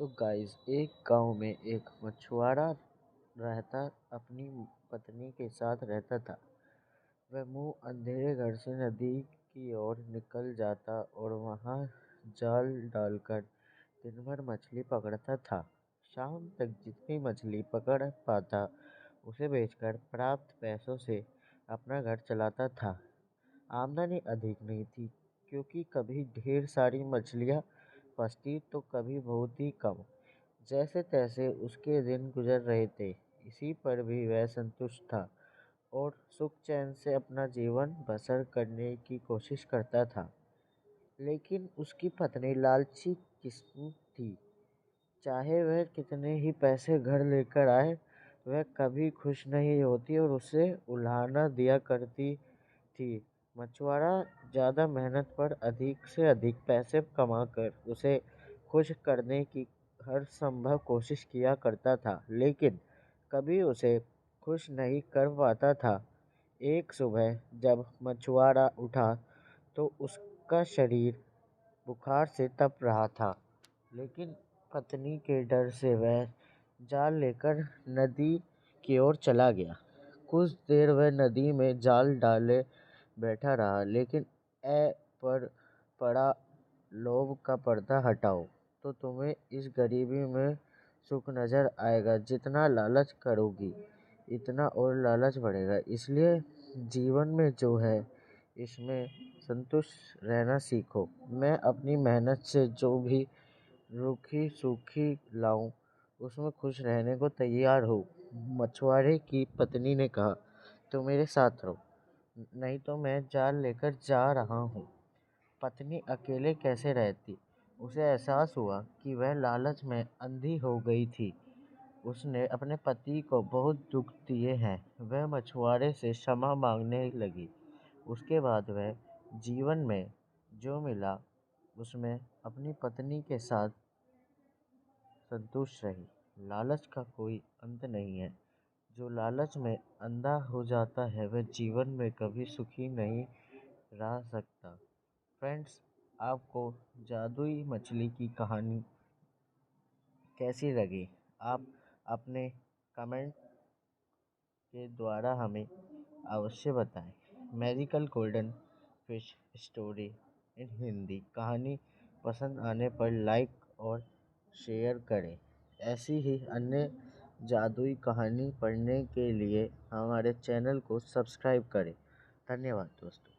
So guys, एक गांव में एक मछुआरा रहता अपनी पत्नी के साथ रहता था। वह मुंह अंधेरे घर से नदी की ओर निकल जाता और वहां जाल डालकर दिन भर मछली पकड़ता था। शाम तक जितनी मछली पकड़ पाता उसे बेचकर प्राप्त पैसों से अपना घर चलाता था। आमदनी अधिक नहीं थी, क्योंकि कभी ढेर सारी मछलियां फंसती तो कभी बहुत ही कम। जैसे तैसे उसके दिन गुजर रहे थे, इसी पर भी वह संतुष्ट था और सुख चैन से अपना जीवन बसर करने की कोशिश करता था। लेकिन उसकी पत्नी लालची किस्म थी। चाहे वह कितने ही पैसे घर लेकर आए, वह कभी खुश नहीं होती और उसे उलाहना दिया करती थी। मछुआरा ज़्यादा मेहनत पर अधिक से अधिक पैसे कमाकर उसे खुश करने की हर संभव कोशिश किया करता था, लेकिन कभी उसे खुश नहीं कर पाता था। एक सुबह जब मछुआरा उठा तो उसका शरीर बुखार से तप रहा था, लेकिन पत्नी के डर से वह जाल लेकर नदी की ओर चला गया। कुछ देर वह नदी में जाल डाले बैठा रहा, लेकिन पर पड़ा लोभ का पर्दा हटाओ तो तुम्हें इस गरीबी में सुख नजर आएगा। जितना लालच करोगी इतना और लालच बढ़ेगा, इसलिए जीवन में जो है इसमें संतुष्ट रहना सीखो। मैं अपनी मेहनत से जो भी रूखी सूखी लाऊं उसमें खुश रहने को तैयार हूँ। मछुआरे की पत्नी ने कहा, तो मेरे साथ रहो, नहीं तो मैं जाल लेकर जा रहा हूँ। पत्नी अकेले कैसे रहती? उसे एहसास हुआ कि वह लालच में अंधी हो गई थी। उसने अपने पति को बहुत दुख दिए हैं। वह मछुआरे से क्षमा मांगने लगी। उसके बाद वह जीवन में जो मिला उसमें अपनी पत्नी के साथ संतुष्ट रही। लालच का कोई अंत नहीं है। जो लालच में अंधा हो जाता है वह जीवन में कभी सुखी नहीं रह सकता। फ्रेंड्स, आपको जादुई मछली की कहानी कैसी लगी? आप अपने कमेंट के द्वारा हमें अवश्य बताएं। Magical golden fish story in Hindi कहानी पसंद आने पर लाइक और शेयर करें। ऐसी ही अन्य जादुई कहानी पढ़ने के लिए हमारे चैनल को सब्सक्राइब करें। धन्यवाद दोस्तों।